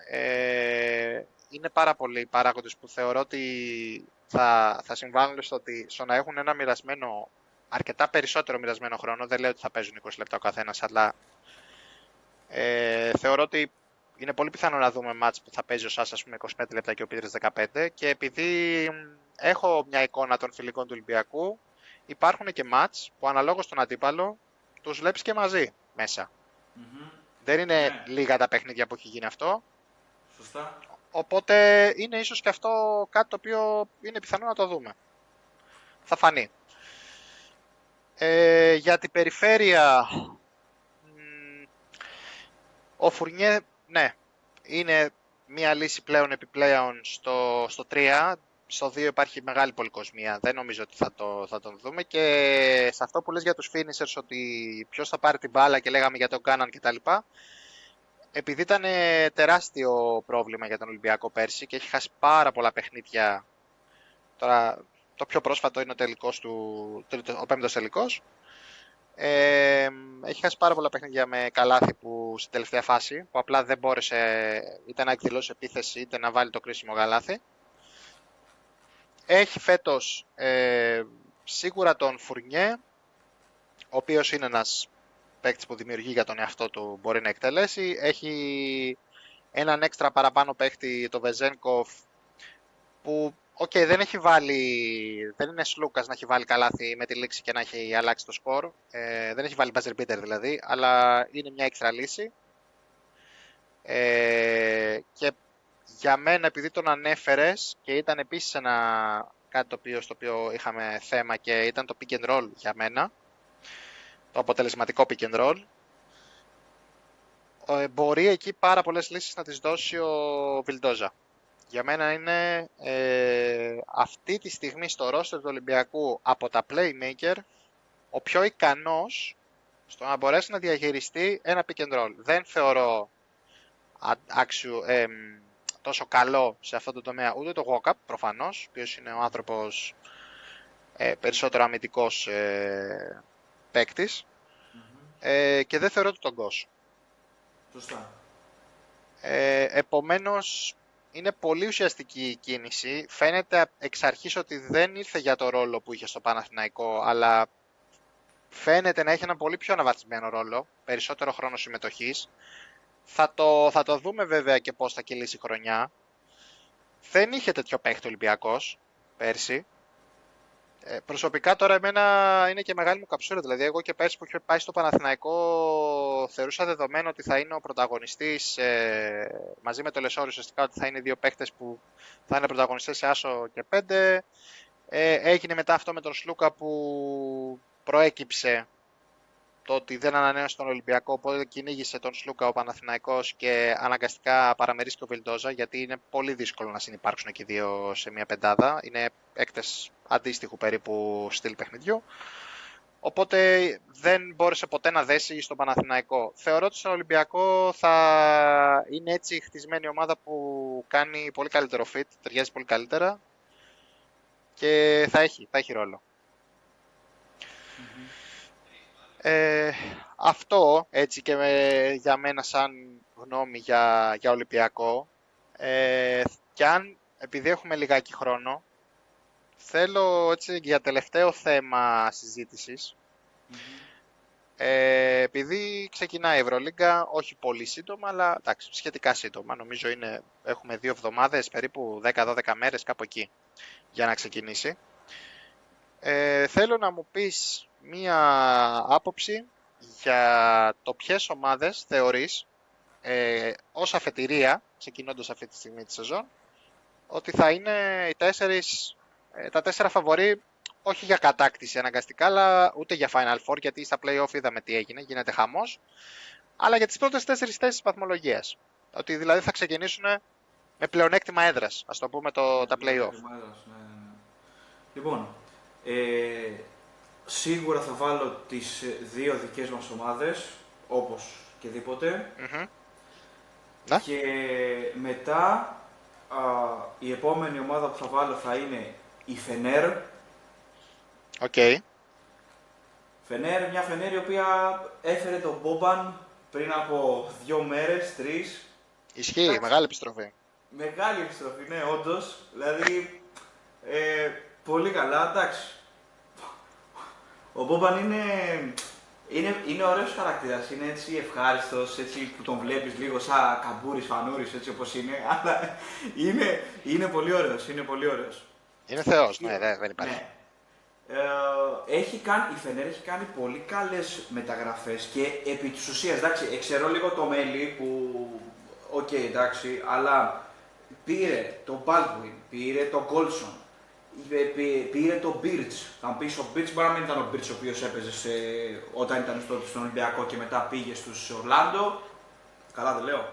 είναι πάρα πολλοί παράγοντες που θεωρώ ότι θα συμβάλλουν στο να έχουν ένα αρκετά περισσότερο μοιρασμένο χρόνο. Δεν λέω ότι θα παίζουν 20 λεπτά ο καθένας, αλλά θεωρώ ότι είναι πολύ πιθανό να δούμε μάτς που θα παίζει ο Σάσα 25 λεπτά και ο Πίτερς 15, και επειδή έχω μια εικόνα των φιλικών του Ολυμπιακού, υπάρχουν και μάτς που αναλόγως τον αντίπαλο τους βλέπεις και μαζί μέσα. Mm-hmm. Δεν είναι λίγα τα παιχνίδια που έχει γίνει αυτό. Σωστά. Οπότε είναι ίσως και αυτό κάτι το οποίο είναι πιθανό να το δούμε. Θα φανεί. Για την περιφέρεια, ο Φουρνιέ, ναι, είναι μία λύση πλέον επιπλέον στο 3. Στο 2 υπάρχει μεγάλη πολυκοσμία. Δεν νομίζω ότι θα τον δούμε. Και σε αυτό που λες για τους finishers, ότι ποιος θα πάρει την μπάλα και λέγαμε για τον Κάναν κτλ. Επειδή ήταν τεράστιο πρόβλημα για τον Ολυμπιακό πέρσι και έχει χάσει πάρα πολλά παιχνίδια. Τώρα το πιο πρόσφατο είναι ο πέμπτος τελικός. Έχει χάσει πάρα πολλά παιχνίδια με καλάθι που στην τελευταία φάση, που απλά δεν μπόρεσε είτε να εκδηλώσει επίθεση είτε να βάλει το κρίσιμο καλάθι. έχει φέτος σίγουρα τον Φουρνιέ, ο οποίος είναι ένας παίκτης που δημιουργεί για τον εαυτό του, μπορεί να εκτελέσει. Έχει έναν έξτρα παραπάνω παίκτη, το Βεζένκοφ, που δεν έχει βάλει, δεν είναι Σλούκας να έχει βάλει καλάθι με τη λήξη και να έχει αλλάξει το σκορ. Δεν έχει βάλει buzzer beater δηλαδή, αλλά είναι μια έξτρα λύση. Και για μένα, επειδή τον ανέφερες και ήταν επίσης κάτι στο οποίο είχαμε θέμα και ήταν το pick and roll για μένα, το αποτελεσματικό pick and roll, μπορεί εκεί πάρα πολλές λύσεις να τις δώσει ο Βιλντόζα. Για μένα είναι αυτή τη στιγμή στο roster του Ολυμπιακού από τα playmaker ο πιο ικανός στο να μπορέσει να διαχειριστεί ένα pick and roll. Δεν θεωρώ τόσο καλό σε αυτό το τομέα ούτε το Walkup προφανώς, ο οποίος είναι ο άνθρωπος περισσότερο αμυντικός παίκτης, και δεν θεωρώ τον Γκος. Σωστά. Επομένως είναι πολύ ουσιαστική η κίνηση. Φαίνεται εξ αρχής ότι δεν ήρθε για το ρόλο που είχε στο Παναθηναϊκό, αλλά φαίνεται να έχει ένα πολύ πιο αναβαθμισμένο ρόλο, περισσότερο χρόνο συμμετοχής. Θα το δούμε βέβαια και πώς θα κυλήσει η χρονιά. Δεν είχε τέτοιο παίχτη Ολυμπιακός πέρσι. Προσωπικά τώρα εμένα είναι και μεγάλη μου καψούρα. Δηλαδή εγώ και πέρσι που είχε πάει στο Παναθηναϊκό θεωρούσα δεδομένο ότι θα είναι ο πρωταγωνιστής μαζί με το Λεσόρι, ουσιαστικά ότι θα είναι δύο παίχτες που θα είναι πρωταγωνιστές σε άσο και 5. Έγινε μετά αυτό με τον Σλούκα που προέκυψε το ότι δεν ανανέωσε τον Ολυμπιακό, οπότε κυνήγησε τον Σλούκα ο Παναθηναϊκός και αναγκαστικά παραμερίστηκε ο Βιλντόζα, γιατί είναι πολύ δύσκολο να συνυπάρξουν και οι δύο σε μια πεντάδα. Είναι παίκτες αντίστοιχου περίπου στυλ παιχνιδιού. Οπότε δεν μπόρεσε ποτέ να δέσει στον Παναθηναϊκό. Θεωρώ ότι στον Ολυμπιακό θα είναι έτσι χτισμένη ομάδα που κάνει πολύ καλύτερο fit, ταιριάζει πολύ καλύτερα και θα έχει ρόλο. Αυτό έτσι και για μένα σαν γνώμη για Ολυμπιακό, και αν επειδή έχουμε λιγάκι χρόνο θέλω έτσι για τελευταίο θέμα συζήτησης, επειδή ξεκινάει η Ευρωλίγκα, όχι πολύ σύντομα αλλά εντάξει, σχετικά σύντομα, νομίζω έχουμε 2 εβδομάδες, περίπου 10-12 μέρες κάπου εκεί για να ξεκινήσει. Θέλω να μου πεις μία άποψη για το ποιες ομάδες θεωρείς ως αφετηρία, ξεκινώντας αυτή τη στιγμή τη σεζόν, ότι θα είναι τα 4 φαβορί, όχι για κατάκτηση αναγκαστικά, αλλά ούτε για Final Four, γιατί στα play-off είδαμε τι έγινε, γίνεται χαμός, αλλά για τις πρώτες 4 θέσεις βαθμολογίας. Ότι δηλαδή θα ξεκινήσουν με πλεονέκτημα έδρας, ας το πούμε τα play-off. Λοιπόν, σίγουρα θα βάλω τις 2 δικές μας ομάδες, όπως και δίποτε. Και μετά η επόμενη ομάδα που θα βάλω θα είναι η Φενέρ. Φενέρ, μια Φενέρ η οποία έφερε τον Μπόμπαν πριν από 2 μέρες, 3. Ισχύει, μεγάλη επιστροφή. Μεγάλη επιστροφή, ναι, όντως. Δηλαδή, πολύ καλά, εντάξει. Ο Μπόμπαν είναι ωραίος χαρακτήρας, είναι έτσι ευχάριστος, έτσι που τον βλέπεις λίγο σαν καμπούρης, φανούρης, έτσι όπως είναι, αλλά είναι πολύ ωραίος, είναι πολύ ωραίος. Είναι θεός, ναι, δεν υπάρχει. Ναι. Η Φενέρ έχει κάνει πολύ καλές μεταγραφές και επί της ουσίας, εντάξει, ξέρω λίγο το Μέλι που, εντάξει, αλλά πήρε τον Baldwin, πήρε τον Golson, πήρε τον Birch. Θα μου πεις, ο Birch μπορεί να μην ήταν ο Birch ο οποίος έπαιζε όταν ήταν στον Ολυμπιακό και μετά πήγε στους Ορλάντο. Καλά δεν λέω?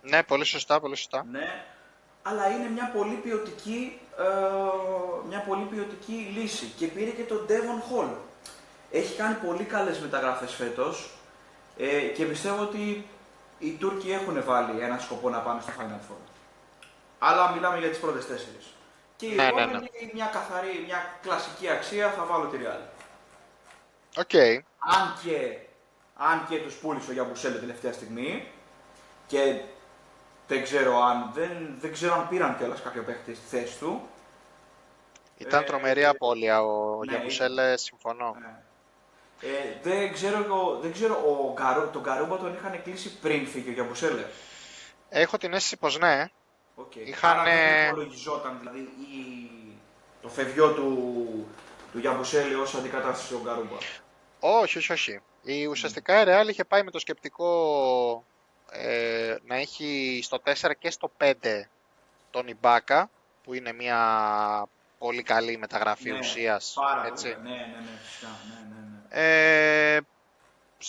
Ναι, πολύ σωστά, πολύ σωστά. Ναι, αλλά είναι μια πολύ ποιοτική λύση. Και πήρε και τον Devon Hall. Έχει κάνει πολύ καλές μεταγραφές φέτος και πιστεύω ότι οι Τούρκοι έχουν βάλει ένα σκοπό να πάνε στο Final Four. Αλλά μιλάμε για τις πρώτες 4. Και η επόμενη, μια κλασική αξία, θα βάλω τη Real. Αν και τους πούλησε ο Γιαμπουσέλε τελευταία στιγμή και δεν ξέρω αν πήραν κιόλας κάποιο παίχτη στη θέση του. Ήταν τρομερή απώλεια ο Ναι, Γιαμπουσέλε, συμφωνώ. ναι. Δεν ξέρω τον Καρούμπα τον είχαν κλείσει πριν φύγει ο Γιαμπουσέλε. Έχω την αίσθηση πως ναι. Okay. Είχαν... Άρα δεν υπολογιζόταν δηλαδή το φευγιό του Γιαμπουσέλη ως αντικατάσταση του Γκαρούμπα. Όχι, όχι, όχι. Ουσιαστικά η Real είχε πάει με το σκεπτικό να έχει στο 4 και στο 5 τον Ιμπάκα, που είναι μια πολύ καλή μεταγραφή ουσίας. Πάρα έτσι. πολύ. Ναι, φυσικά. Ναι.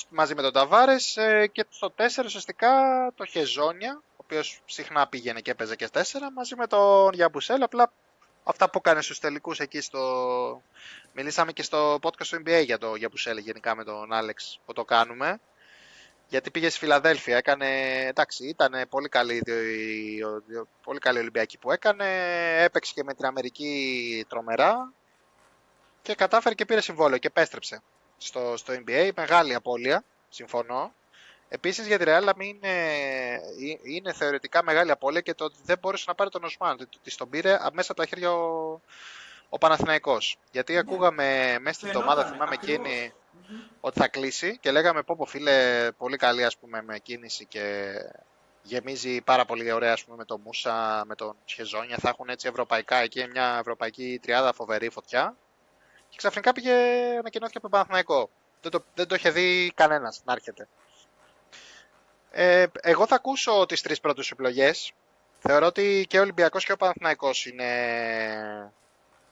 Μαζί με τον Ταβάρες και στο 4 ουσιαστικά το Χεζόνια, ο οποίος συχνά πήγαινε και έπαιζε και 4, μαζί με τον Γιαμπουσέλ. Απλά αυτά που έκανε στους τελικούς εκεί Μιλήσαμε και στο podcast του NBA για το Γιαμπουσέλ, γενικά με τον Άλεξ που το κάνουμε. Γιατί πήγε στη Φιλαδέλφια, ήταν πολύ καλή Ολυμπιακή που έκανε, έπαιξε και με την Αμερική τρομερά και κατάφερε και πήρε συμβόλαιο και επέστρεψε στο NBA, μεγάλη απώλεια, συμφωνώ. Επίσης για τη Real είναι θεωρητικά μεγάλη απώλεια και το ότι δεν μπόρεσε να πάρει τον Οσμάν, ότι τον πήρε μέσα από τα χέρια ο Παναθηναϊκός. Γιατί ακούγαμε μέσα στην εβδομάδα, θυμάμαι εκείνη, ότι θα κλείσει και λέγαμε πω φίλε, πολύ καλή ας πούμε με κίνηση και γεμίζει πάρα πολύ ωραία ας πούμε με τον Μούσα, με τον Σχεζόνια, θα έχουν έτσι ευρωπαϊκά εκεί μια ευρωπαϊκή τριάδα φοβερή φωτιά και ξαφνικά ανακοινώθηκε από τον Παναθηναϊκό. Δεν το είχε δει κανένας να έρχεται. Εγώ θα ακούσω τις τρεις πρώτες επιλογές. Θεωρώ ότι και ο Ολυμπιακός και ο Παναθηναϊκός είναι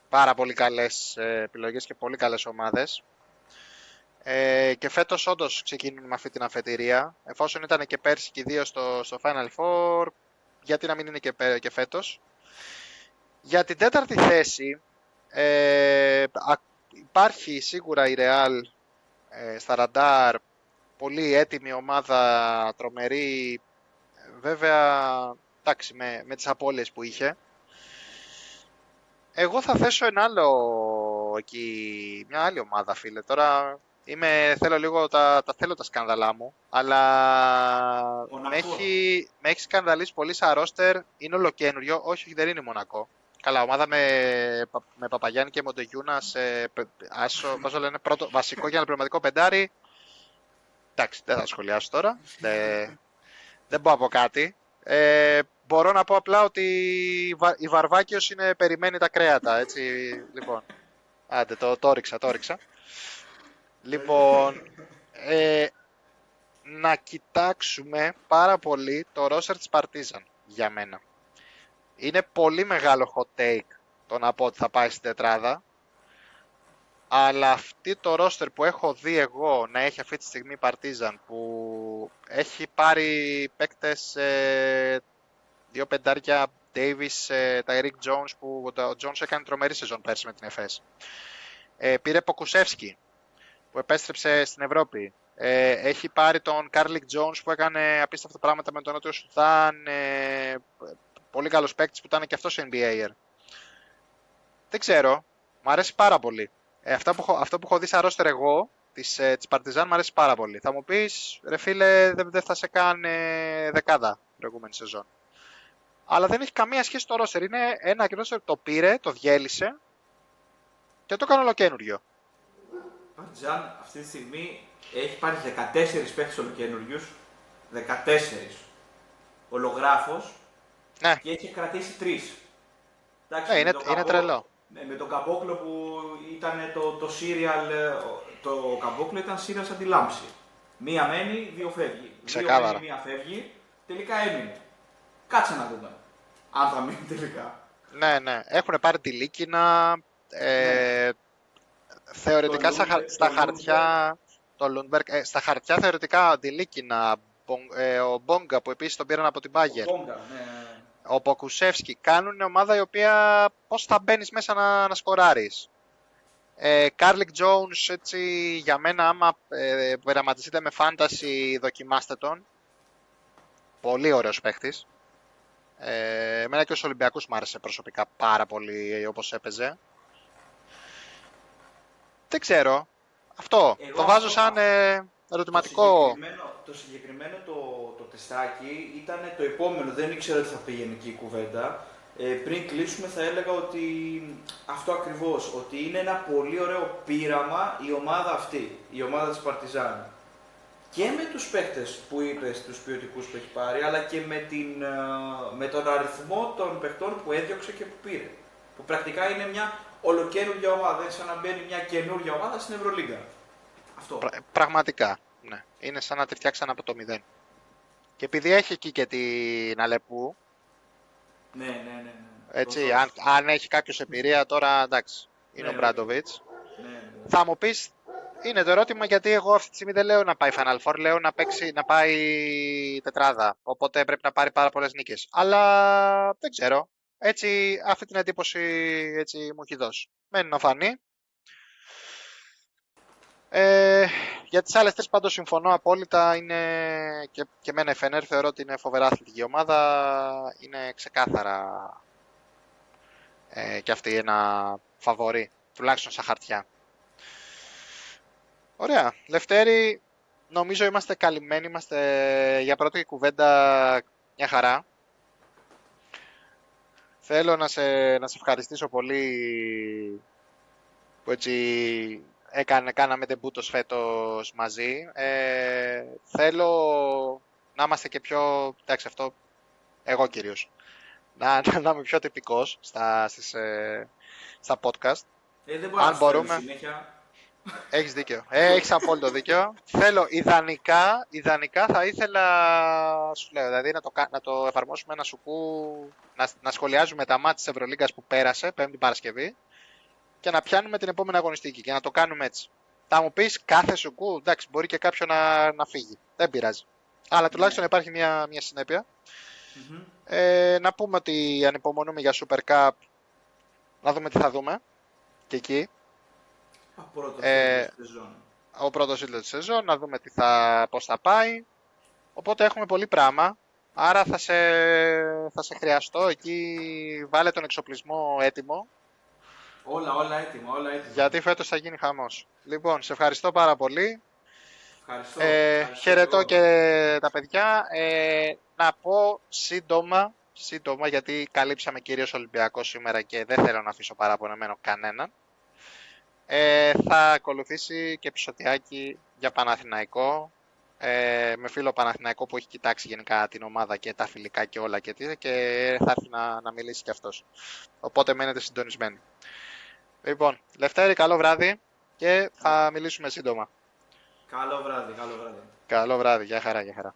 πάρα πολύ καλές επιλογές και πολύ καλές ομάδες. Και φέτος όντως ξεκινούν με αυτή την αφετηρία. Εφόσον ήταν και πέρσι και οι δύο στο Final Four, γιατί να μην είναι και φέτος. Για την τέταρτη θέση υπάρχει σίγουρα η Real στα ραντάρ, πολύ έτοιμη ομάδα, τρομερή. Βέβαια, εντάξει, με τις απώλειες που είχε. Εγώ θα θέσω μια άλλη ομάδα, φίλε. Τώρα θέλω λίγο θέλω τα σκάνδαλά μου, αλλά με έχει σκανδαλίσει πολύ σαν ρόστερ. Είναι ολοκένουργιο, όχι δεν είναι Μονακό. Καλά, ομάδα με Παπαγιάννη και Μοντεγιούνα πώς το λένε, πρώτο βασικό για ένα πνευματικό πεντάρι. Εντάξει, δεν θα σχολιάσω τώρα. Δεν μπορώ να πω κάτι. Μπορώ να πω απλά ότι η Βαρβάκιος περιμένει τα κρέατα, έτσι, λοιπόν. Άντε, το ρίξα. Λοιπόν, να κοιτάξουμε πάρα πολύ το roster της Partizan, για μένα. Είναι πολύ μεγάλο hot take το να πω ότι θα πάει στην τετράδα, αλλά αυτή το roster που έχω δει εγώ να έχει αυτή τη στιγμή Partizan, που έχει πάρει παίκτες, δύο πεντάρια, Davis, Tyreek Jones, που ο Jones έκανε τρομερή σεζόν πέρσι με την ΕΦΕΣ. Πήρε Ποκουσεύσκι, που επέστρεψε στην Ευρώπη. Έχει πάρει τον Κάρλικ Jones, που έκανε απίστευτα πράγματα με τον Νότιο Σουδάν. Πολύ καλός παίκτης που ήταν και αυτός NBAer. Δεν ξέρω, μου αρέσει πάρα πολύ. Αυτό που έχω δει σαν roster εγώ της Partizan μου αρέσει πάρα πολύ. Θα μου πεις, ρε φίλε, δεν θα σε κάνει δεκάδα προηγούμενη σεζόν. Αλλά δεν έχει καμία σχέση το roster. Είναι ένα roster που το πήρε, το διέλυσε και το έκανε ολοκένουργιο. Partizan αυτή τη στιγμή έχει πάρει 14 παίκτες ολοκένουργιους, 14 ολογράφος, ναι. Και έχει κρατήσει 3. Εντάξει, είναι τρελό. Ναι, με τον Καμπόκλο που ήταν το serial, το Καμπόκλο ήταν serial σαν τη λάμψη. Μία μένει, δύο φεύγει. Ξεκάθαρα. Δύο μένει, μία φεύγει, τελικά έμεινε. Κάτσε να δούμε αν θα μείνει τελικά. Ναι. Έχουν πάρει τη Λίκινα. Θεωρητικά στα χαρτιά, το Λούντμπεργκ, στα χαρτιά θεωρητικά τη Λίκινα, ο Μπόγκα που επίσης τον πήραν από την Μπάγκερ. Ο Ποκουσεύσκι κάνουν ομάδα η οποία πώς θα μπαίνεις μέσα να σκοράρεις. Κάρλικ Τζόουνς, έτσι, για μένα άμα πειραματιστείτε με φάνταση δοκιμάστε τον. Πολύ ωραίος παίχτης. Εμένα και ως Ολυμπιακούς μου άρεσε προσωπικά πάρα πολύ όπως έπαιζε. Δεν ξέρω. Αυτό. Το βάζω σαν ερωτηματικό. Το συγκεκριμένο το τεστάκι ήταν το επόμενο. Δεν ήξερα ότι θα πήγαινε εκεί η κουβέντα. Πριν κλείσουμε θα έλεγα ότι αυτό ακριβώς, ότι είναι ένα πολύ ωραίο πείραμα η ομάδα αυτή, η ομάδα της Παρτιζάν. Και με τους παίχτες που είπες, τους ποιοτικούς που έχει πάρει, αλλά και με τον αριθμό των παιχτών που έδιωξε και που πήρε. Που πρακτικά είναι μια ολοκαίνουργια ομάδα, είναι σαν να μπαίνει μια καινούργια ομάδα στην Ευρωλίγκα. Αυτό. Πραγματικά, ναι. Είναι σαν να τη φτιάξαν από το μηδέν. Και επειδή έχει εκεί και την Αλεπού, Ναι. έτσι, αν έχει κάποιος εμπειρία τώρα, εντάξει, είναι ο Μπράντοβιτς. Ναι. Θα μου πεις, είναι το ερώτημα γιατί εγώ αυτή τη στιγμή δεν λέω να πάει Final Four, λέω να πάει τετράδα. Οπότε πρέπει να πάρει πάρα πολλές νίκες. Αλλά δεν ξέρω. Έτσι, αυτή την εντύπωση έτσι, μου έχει δώσει. Μένει να φανεί. Για τις άλλες τρεις πάντως συμφωνώ απόλυτα. Είναι και εμένα η Φενέρ θεωρώ ότι είναι φοβερά αθλητική ομάδα. Είναι ξεκάθαρα και αυτή ένα φαβορί, τουλάχιστον στα χαρτιά. Ωραία. Λευτέρη, νομίζω είμαστε καλυμμένοι. Είμαστε για πρώτη κουβέντα μια χαρά. Θέλω να σε ευχαριστήσω πολύ που έτσι κάναμε τεμπούτος φέτος μαζί. Θέλω να είμαστε και πιο, εντάξει αυτό, εγώ κυρίως, να είμαι πιο τυπικός στα podcast. Δεν μπορώ να μπορούμε... συνέχεια. Έχεις δίκιο. Έχεις απόλυτο δίκιο. Θέλω ιδανικά θα ήθελα, σου λέω, δηλαδή να το εφαρμόσουμε ένα σουκού, να σχολιάζουμε τα μάτια της Ευρωλίγκας που πέρασε, Πέμπτη Παρασκευή, και να πιάνουμε την επόμενη αγωνιστική και να το κάνουμε έτσι. Θα μου πεις κάθε σουκού, εντάξει, μπορεί και κάποιο να φύγει. Δεν πειράζει. Αλλά τουλάχιστον υπάρχει μια συνέπεια. Να πούμε ότι ανυπομονούμε για Super Cup, να δούμε τι θα δούμε και εκεί. Ο πρώτος τίτλος της σεζόν, να δούμε πώς θα πάει. Οπότε έχουμε πολύ πράγμα. Άρα θα σε χρειαστώ εκεί, βάλε τον εξοπλισμό έτοιμο. Όλα έτοιμα. Γιατί φέτος θα γίνει χαμός. Λοιπόν, σε ευχαριστώ πάρα πολύ. Ευχαριστώ. Χαιρετώ και τα παιδιά. Να πω σύντομα, γιατί καλύψαμε κυρίως Ολυμπιακό σήμερα και δεν θέλω να αφήσω παραπονεμένο κανέναν. Θα ακολουθήσει και επεισοδιάκι για Παναθηναϊκό, με φίλο Παναθηναϊκό που έχει κοιτάξει γενικά την ομάδα και τα φιλικά και όλα και θα έρθει να μιλήσει και αυτός. Οπότε μένετε συντονισμένοι. Λοιπόν, Λευτέρη, καλό βράδυ και θα μιλήσουμε σύντομα. Καλό βράδυ. Καλό βράδυ, γεια χαρά.